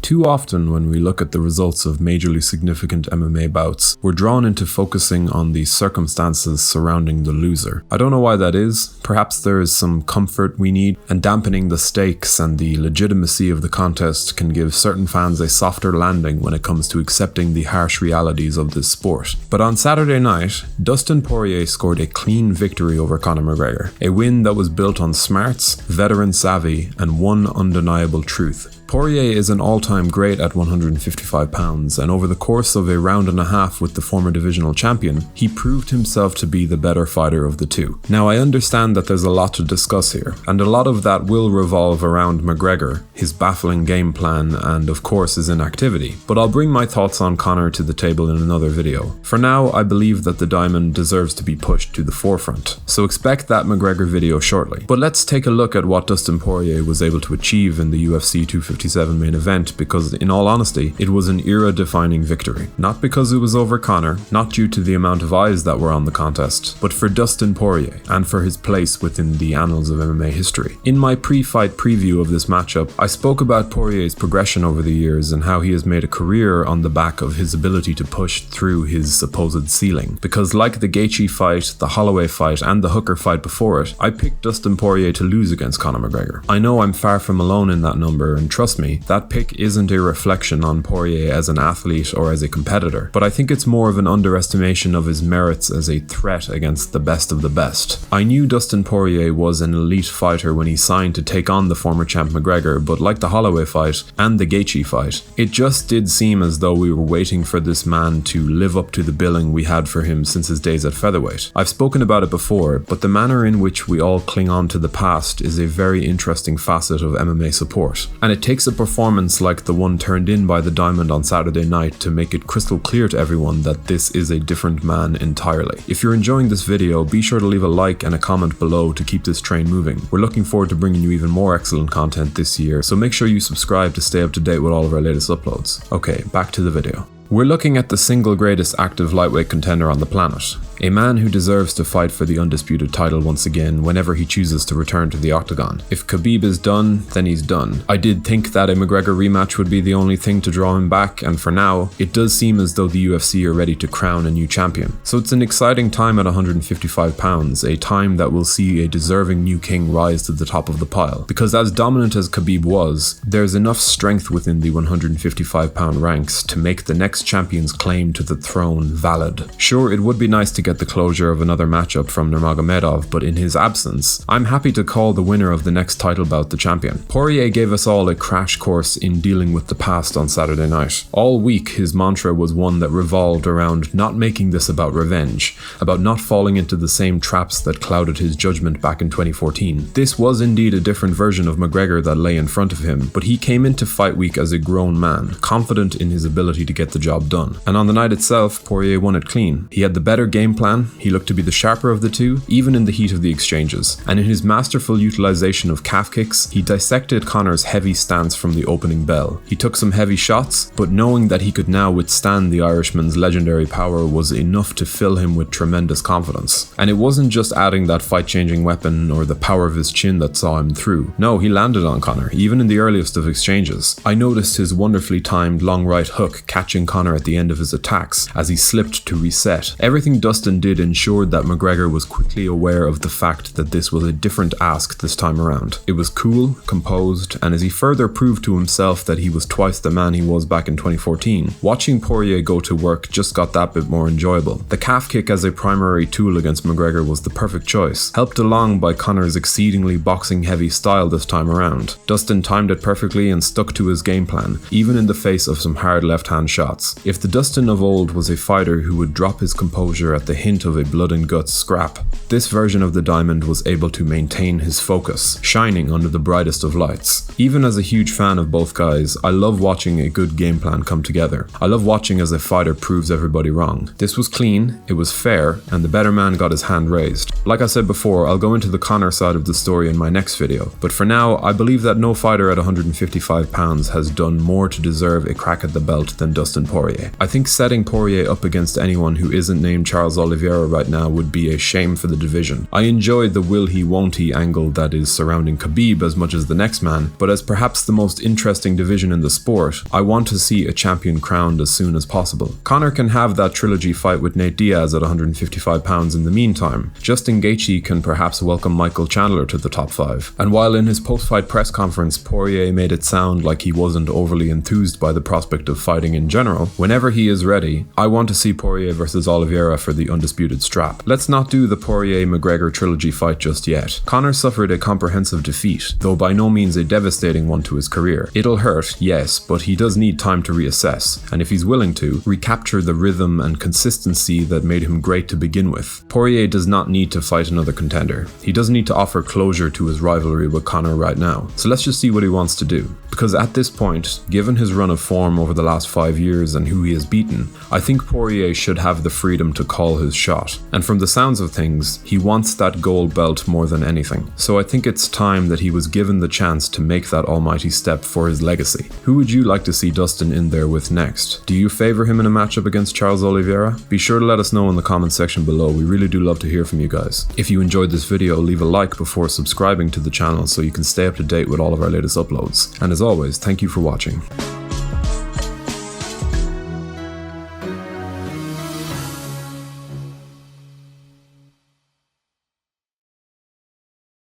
Too often when we look at the results of majorly significant MMA bouts, we're drawn into focusing on the circumstances surrounding the loser. I don't know why that is. Perhaps there is some comfort we need, and dampening the stakes and the legitimacy of the contest can give certain fans a softer landing when it comes to accepting the harsh realities of this sport. But on Saturday night, Dustin Poirier scored a clean victory over Conor McGregor, a win that was built on smarts, veteran savvy, and one undeniable truth. Poirier is an all-time great at 155 pounds, and over the course of a round and a half with the former divisional champion, he proved himself to be the better fighter of the two. Now, I understand that there's a lot to discuss here, and a lot of that will revolve around McGregor, his baffling game plan, and of course his inactivity, but I'll bring my thoughts on Conor to the table in another video. For now, I believe that the diamond deserves to be pushed to the forefront, so expect that McGregor video shortly. But let's take a look at what Dustin Poirier was able to achieve in the UFC 257 main event, because in all honesty, it was an era-defining victory. Not because it was over Conor, not due to the amount of eyes that were on the contest, but for Dustin Poirier, and for his place within the annals of MMA history. In my pre-fight preview of this matchup, I spoke about Poirier's progression over the years and how he has made a career on the back of his ability to push through his supposed ceiling. Because like the Gaethje fight, the Holloway fight, and the Hooker fight before it, I picked Dustin Poirier to lose against Conor McGregor. I know I'm far from alone in that number, and trust me, that pick isn't a reflection on Poirier as an athlete or as a competitor, but I think it's more of an underestimation of his merits as a threat against the best of the best. I knew Dustin Poirier was an elite fighter when he signed to take on the former champ McGregor, but like the Holloway fight and the Gaethje fight, it just did seem as though we were waiting for this man to live up to the billing we had for him since his days at featherweight. I've spoken about it before, but the manner in which we all cling on to the past is a very interesting facet of MMA support, and it takes a performance like the one turned in by the Diamond on Saturday night to make it crystal clear to everyone that this is a different man entirely. If you're enjoying this video, be sure to leave a like and a comment below to keep this train moving. We're looking forward to bringing you even more excellent content this year, so make sure you subscribe to stay up to date with all of our latest uploads. Okay, back to the video. We're looking at the single greatest active lightweight contender on the planet. A man who deserves to fight for the undisputed title once again whenever he chooses to return to the octagon. If Khabib is done, then he's done. I did think that a McGregor rematch would be the only thing to draw him back, and for now, it does seem as though the UFC are ready to crown a new champion. So it's an exciting time at 155 pounds, a time that will see a deserving new king rise to the top of the pile. Because as dominant as Khabib was, there's enough strength within the 155 pound ranks to make the next champion's claim to the throne valid. Sure, it would be nice to get the closure of another matchup from Nurmagomedov, but in his absence, I'm happy to call the winner of the next title bout the champion. Poirier gave us all a crash course in dealing with the past on Saturday night. All week, his mantra was one that revolved around not making this about revenge, about not falling into the same traps that clouded his judgment back in 2014. This was indeed a different version of McGregor that lay in front of him, but he came into fight week as a grown man, confident in his ability to get the job done. And on the night itself, Poirier won it clean. He had the better game plan, he looked to be the sharper of the two, even in the heat of the exchanges. And in his masterful utilization of calf kicks, he dissected Conor's heavy stance from the opening bell. He took some heavy shots, but knowing that he could now withstand the Irishman's legendary power was enough to fill him with tremendous confidence. And it wasn't just adding that fight-changing weapon or the power of his chin that saw him through. No, he landed on Conor, even in the earliest of exchanges. I noticed his wonderfully timed long right hook catching Conor at the end of his attacks as he slipped to reset. Everything Dustin did ensured that McGregor was quickly aware of the fact that this was a different ask this time around. It was cool, composed, and as he further proved to himself that he was twice the man he was back in 2014, watching Poirier go to work just got that bit more enjoyable. The calf kick as a primary tool against McGregor was the perfect choice, helped along by Conor's exceedingly boxing heavy style this time around. Dustin timed it perfectly and stuck to his game plan, even in the face of some hard left-hand shots. If the Dustin of old was a fighter who would drop his composure at the hint of a blood and guts scrap, this version of the Diamond was able to maintain his focus, shining under the brightest of lights. Even as a huge fan of both guys, I love watching a good game plan come together. I love watching as a fighter proves everybody wrong. This was clean, it was fair, and the better man got his hand raised. Like I said before, I'll go into the Conor side of the story in my next video, but for now, I believe that no fighter at 155 pounds has done more to deserve a crack at the belt than Dustin Poirier. I think setting Poirier up against anyone who isn't named Charles Oliveira right now would be a shame for the division. I enjoyed the will he won't he angle that is surrounding Khabib as much as the next man, but as perhaps the most interesting division in the sport, I want to see a champion crowned as soon as possible. Conor can have that trilogy fight with Nate Diaz at 155 pounds in the meantime. Justin Gaethje can perhaps welcome Michael Chandler to the top 5. And while in his post-fight press conference Poirier made it sound like he wasn't overly enthused by the prospect of fighting in general, whenever he is ready, I want to see Poirier versus Oliveira for the undisputed strap. Let's not do the Poirier-McGregor trilogy fight just yet. Conor suffered a comprehensive defeat, though by no means a devastating one to his career. It'll hurt, yes, but he does need time to reassess, and if he's willing to, recapture the rhythm and consistency that made him great to begin with. Poirier does not need to fight another contender. He doesn't need to offer closure to his rivalry with Conor right now. So let's just see what he wants to do. Because at this point, given his run of form over the last 5 years and who he has beaten, I think Poirier should have the freedom to call his shot. And from the sounds of things, he wants that gold belt more than anything. So I think it's time that he was given the chance to make that almighty step for his legacy. Who would you like to see Dustin in there with next? Do you favor him in a matchup against Charles Oliveira? Be sure to let us know in the comment section below. We really do love to hear from you guys. If you enjoyed this video, leave a like before subscribing to the channel so you can stay up to date with all of our latest uploads. And as always, thank you for watching.